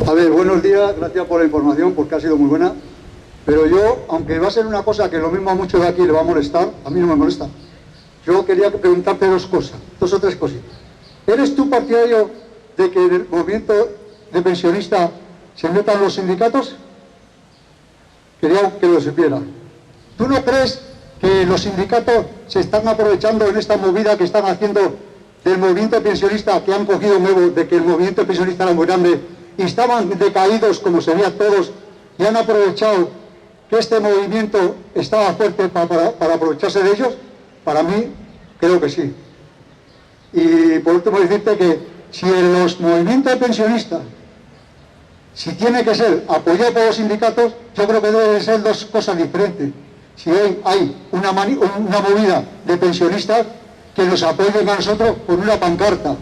A ver, buenos días, gracias por la información porque ha sido muy buena. Pero yo, aunque va a ser una cosa que lo mismo a muchos de aquí le va a molestar, a mí no me molesta. Yo quería preguntarte dos o tres cositas. ¿Eres tú partidario de que en el movimiento de pensionistas se metan los sindicatos? Quería que lo supiera. ¿Tú no crees que los sindicatos se están aprovechando en esta movida que están haciendo del movimiento pensionista, que han cogido nuevo de que el movimiento pensionista era muy grande y estaban decaídos como se veía todos y han aprovechado que este movimiento estaba fuerte para aprovecharse de ellos? Para mí, creo que sí. Y por último decirte que si en los movimientos de pensionistas, si tiene que ser apoyado por los sindicatos, yo creo que deben ser dos cosas diferentes. Si hoy hay una movida de pensionistas, que nos apoyen a nosotros con una pancarta,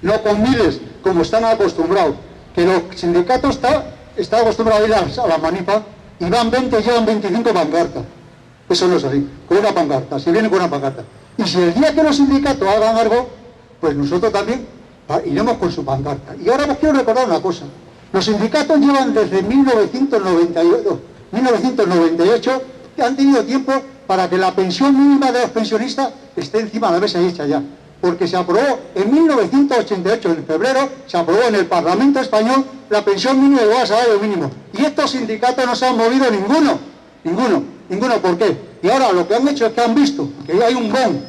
no con miles, como están acostumbrados. Que los sindicatos están acostumbrados a ir a la manifa y van 20, llevan 25 pancartas. Eso no es así, con una pancarta, si viene con una pancarta. Y si el día que los sindicatos hagan algo, pues nosotros también iremos con su pancarta. Y ahora os quiero recordar una cosa. Los sindicatos llevan desde 1998 que han tenido tiempo para que la pensión mínima de los pensionistas esté encima de la mesa y hecha ya. Porque se aprobó en 1988, en febrero, se aprobó en el Parlamento Español la pensión mínima igual al salario mínimo. Y estos sindicatos no se han movido ninguno. ¿Por qué? Y ahora lo que han hecho es que han visto que hay un boom,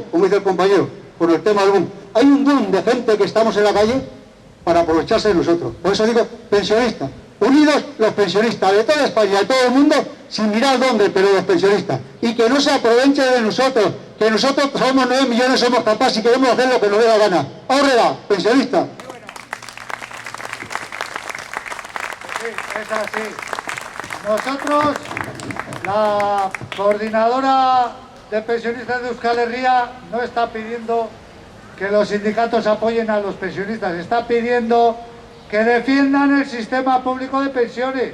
como dice el compañero, con el tema del boom. Hay un boom de gente que estamos en la calle para aprovecharse de nosotros. Por eso digo, pensionistas. Unidos los pensionistas de toda España, de todo el mundo, sin mirar dónde, pero los pensionistas. Y que no se aproveche de nosotros, que nosotros somos 9 millones, somos capaces y queremos hacer lo que nos dé la gana. ¡Ahorrela, pensionista! Sí, es así. Nosotros, la coordinadora de pensionistas de Euskal Herria no está pidiendo que los sindicatos apoyen a los pensionistas, está pidiendo que defiendan el sistema público de pensiones,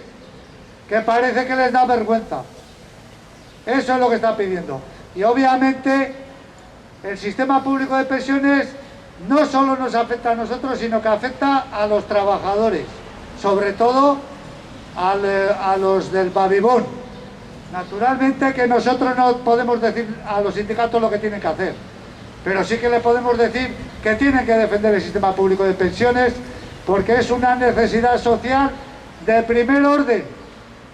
que parece que les da vergüenza. Eso es lo que está pidiendo. Y obviamente el sistema público de pensiones no solo nos afecta a nosotros, sino que afecta a los trabajadores, sobre todo a los del babibón. Naturalmente que nosotros no podemos decir a los sindicatos lo que tienen que hacer, pero sí que le podemos decir que tienen que defender el sistema público de pensiones, porque es una necesidad social de primer orden.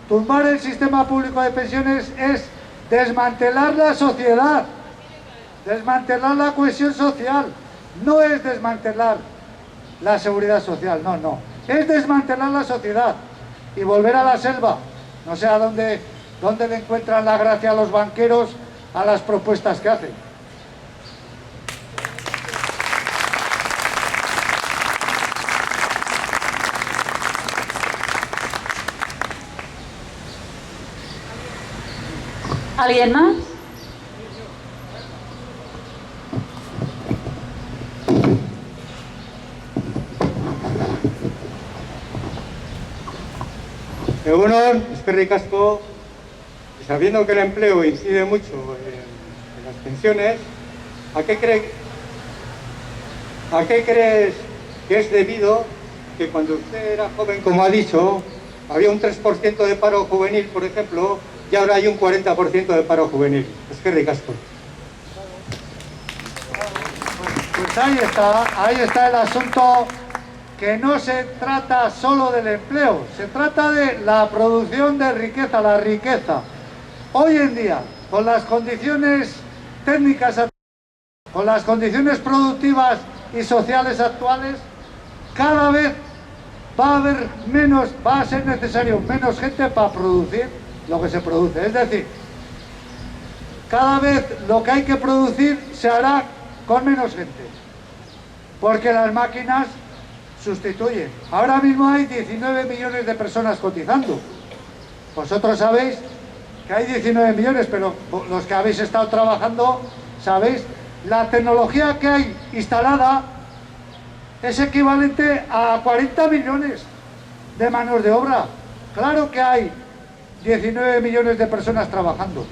Tumbar el sistema público de pensiones es desmantelar la sociedad, desmantelar la cohesión social. No es desmantelar la seguridad social, no. Es desmantelar la sociedad y volver a la selva. No sé a dónde le encuentran la gracia a los banqueros a las propuestas que hacen. ¿Alguien más? Bueno, eskerrik asko. Sabiendo que el empleo incide mucho en las pensiones, ¿a qué crees que es debido que cuando usted era joven, como ha dicho, había un 3% de paro juvenil, por ejemplo, y ahora hay un 40% de paro juvenil? Eskerrik asko. Pues ahí está el asunto, que no se trata solo del empleo, se trata de la producción de riqueza, la riqueza. Hoy en día, con las condiciones técnicas, con las condiciones productivas y sociales actuales, cada vez va a ser necesario menos gente para producir lo que se produce. Es decir, cada vez lo que hay que producir se hará con menos gente, porque las máquinas sustituyen. Ahora mismo hay 19 millones de personas cotizando. Vosotros sabéis que hay 19 millones, pero los que habéis estado trabajando sabéis, la tecnología que hay instalada es equivalente a 40 millones de manos de obra. Claro que hay 19 millones de personas trabajando.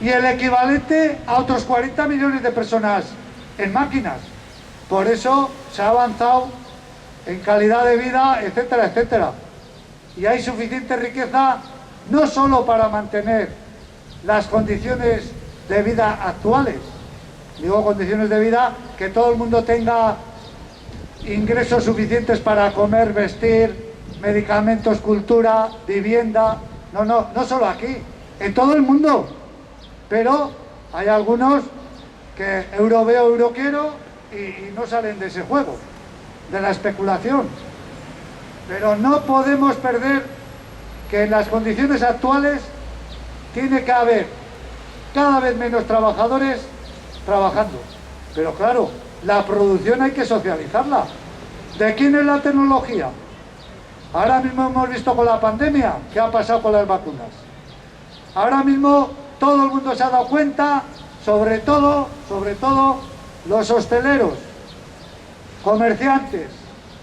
Y el equivalente a otros 40 millones de personas en máquinas. Por eso se ha avanzado en calidad de vida, etcétera, etcétera. Y hay suficiente riqueza no solo para mantener las condiciones de vida actuales, digo condiciones de vida, que todo el mundo tenga ingresos suficientes para comer, vestir, medicamentos, cultura, vivienda, no solo aquí, en todo el mundo. Pero hay algunos que euro veo, euro quiero y no salen de ese juego, de la especulación. Pero no podemos perder que en las condiciones actuales tiene que haber cada vez menos trabajadores trabajando. Pero claro, la producción hay que socializarla. ¿De quién es la tecnología? Ahora mismo hemos visto con la pandemia qué ha pasado con las vacunas. Ahora mismo todo el mundo se ha dado cuenta, sobre todo los hosteleros, comerciantes,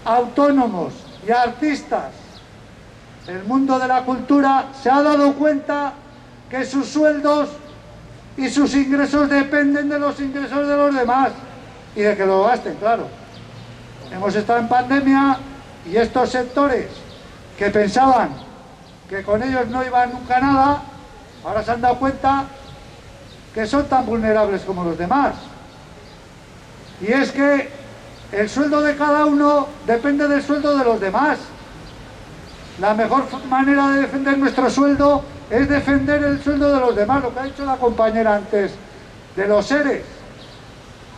autónomos y artistas. El mundo de la cultura se ha dado cuenta que sus sueldos y sus ingresos dependen de los ingresos de los demás y de que lo gasten, claro. Hemos estado en pandemia y estos sectores que pensaban que con ellos no iba nunca a nada, ahora se han dado cuenta que son tan vulnerables como los demás. Y es que el sueldo de cada uno depende del sueldo de los demás. La mejor manera de defender nuestro sueldo es defender el sueldo de los demás, lo que ha dicho la compañera antes de los seres.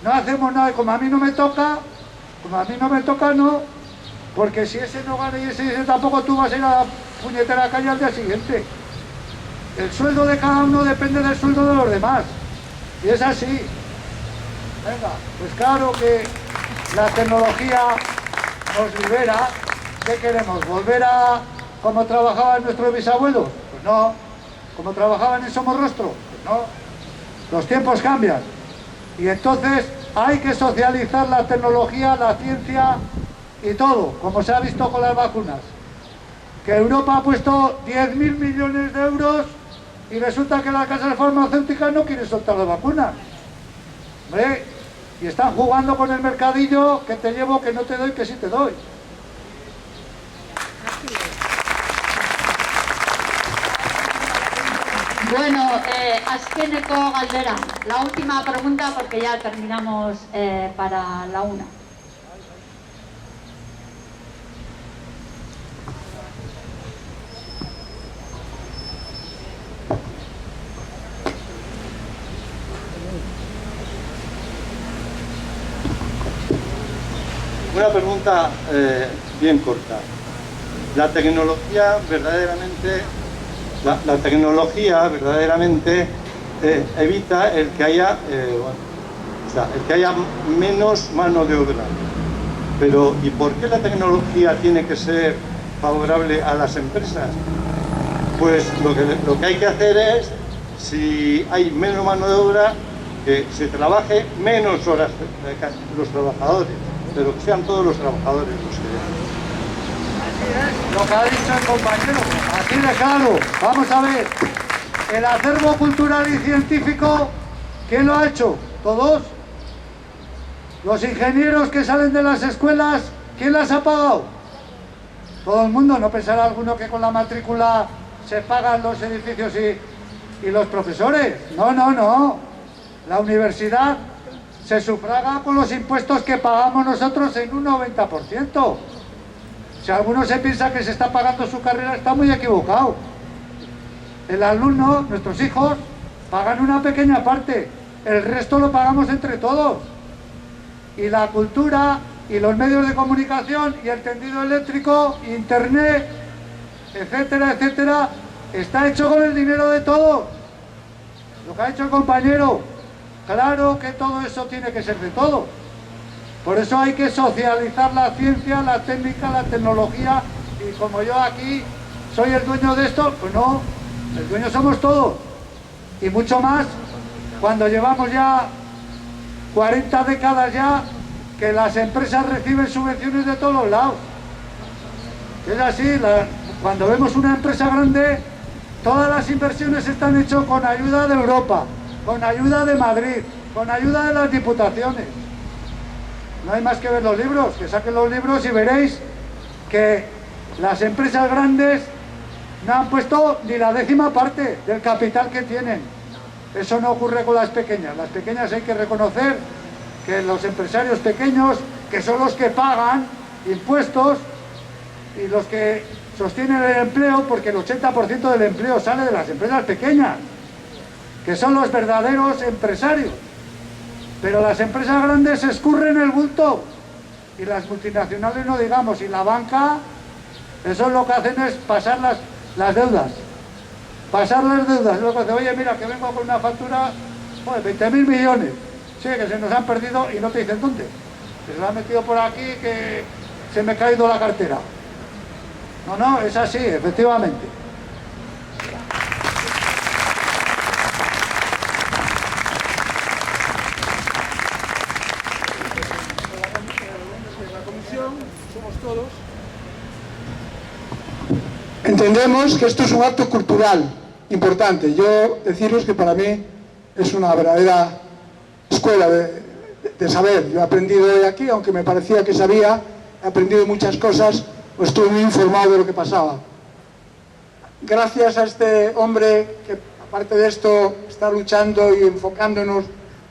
No hacemos nada, y como a mí no me toca, no, porque si ese no gana y ese tampoco, tú vas a ir a la puñetera calle al día siguiente. El sueldo de cada uno depende del sueldo de los demás, y es así. Venga, pues claro que la tecnología nos libera. ¿Qué queremos? ¿Volver a como trabajaban nuestros bisabuelos? Pues no. ¿Como trabajaban en Somorrostro? Pues no. Los tiempos cambian. Y entonces hay que socializar la tecnología, la ciencia y todo, como se ha visto con las vacunas. Que Europa ha puesto 10.000 millones de euros y resulta que las casas farmacéuticas no quieren soltar las vacunas. ¿Ve? Y están jugando con el mercadillo, que te llevo, que no te doy, que sí te doy. Bueno, azkeneko galdera. La última pregunta porque ya terminamos para la 1. Una pregunta bien corta. La tecnología verdaderamente evita el que haya menos mano de obra. Pero ¿y por qué la tecnología tiene que ser favorable a las empresas? Pues lo que hay que hacer es, si hay menos mano de obra, que se trabaje menos horas los trabajadores, pero que sean todos los trabajadores los que Lo que ha dicho el compañero, así de claro. Vamos a ver, el acervo cultural y científico, ¿quién lo ha hecho? ¿Todos? Los ingenieros que salen de las escuelas, ¿quién las ha pagado? Todo el mundo. No pensará alguno que con la matrícula se pagan los edificios y los profesores. No. La universidad se sufraga con los impuestos que pagamos nosotros en un 90%. Si alguno se piensa que se está pagando su carrera, está muy equivocado. El alumno, nuestros hijos, pagan una pequeña parte, el resto lo pagamos entre todos. Y la cultura y los medios de comunicación y el tendido eléctrico, internet, etcétera, etcétera, está hecho con el dinero de todos. Lo que ha hecho el compañero, claro que todo eso tiene que ser de todos. Por eso hay que socializar la ciencia, la técnica, la tecnología, y como yo aquí soy el dueño de esto, pues no, el dueño somos todos. Y mucho más cuando llevamos ya 40 décadas ya que las empresas reciben subvenciones de todos los lados. Es así, cuando vemos una empresa grande, todas las inversiones están hechas con ayuda de Europa, con ayuda de Madrid, con ayuda de las diputaciones. No hay más que ver los libros, que saquen los libros y veréis que las empresas grandes no han puesto ni la 10ª parte del capital que tienen. Eso no ocurre con las pequeñas. Las pequeñas hay que reconocer que los empresarios pequeños, que son los que pagan impuestos y los que sostienen el empleo, porque el 80% del empleo sale de las empresas pequeñas, que son los verdaderos empresarios. Pero las empresas grandes escurren el bulto, y las multinacionales no digamos, y la banca, eso lo que hacen es pasar las deudas. Pasar las deudas. Luego dice, oye, mira, que vengo con una factura, joder, 20.000 millones. Sí, que se nos han perdido y no te dicen dónde. Que se lo han metido por aquí, que se me ha caído la cartera. No, es así, efectivamente. Entendemos que esto es un acto cultural importante. Yo deciros que para mí es una verdadera escuela de saber. Yo he aprendido hoy aquí, aunque me parecía que sabía, he aprendido muchas cosas, pues estuve muy informado de lo que pasaba. Gracias a este hombre que, aparte de esto, está luchando y enfocándonos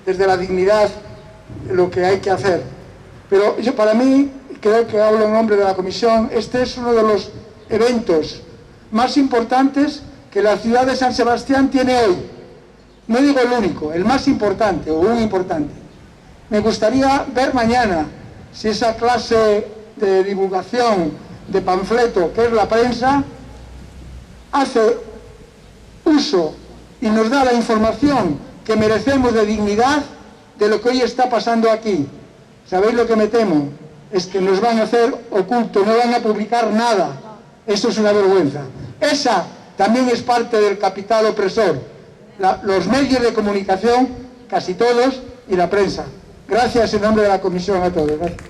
desde la dignidad de lo que hay que hacer. Pero yo, para mí, creo que hablo en nombre de la comisión, este es uno de los eventos más importantes que la ciudad de San Sebastián tiene hoy. No digo el único, el más importante o un importante. Me gustaría ver mañana si esa clase de divulgación, de panfleto que es la prensa, hace uso y nos da la información que merecemos de dignidad de lo que hoy está pasando aquí. ¿Sabéis lo que me temo? Es que nos van a hacer oculto, no van a publicar nada. Eso es una vergüenza. Esa también es parte del capital opresor. Los medios de comunicación, casi todos, y la prensa. Gracias en nombre de la comisión a todos. Gracias.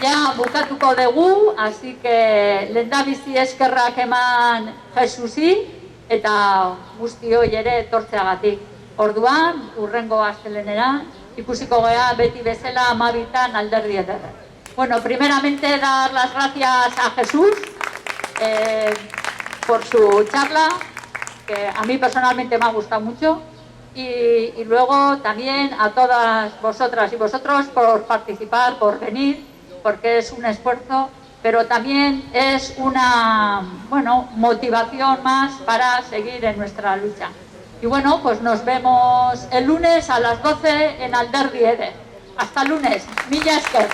Ja bukatuko dugu, así que lehendabizi eskerrak eman Jesusi eta guztioi ere etortzeagatik. Orduan, hurrengo astelehenera, ikusiko gea beti bezala 12 Alderdi Ederra. Bueno, primeramente dar las gracias a Jesús por su charla, que a mí personalmente me ha gustado mucho, y luego también a todas vosotras y vosotros por participar, por venir, porque es un esfuerzo, pero también es una, bueno, motivación más para seguir en nuestra lucha. Y bueno, pues nos vemos el lunes a las 12 en Alderdi Eder. Hasta el lunes. Mila esker.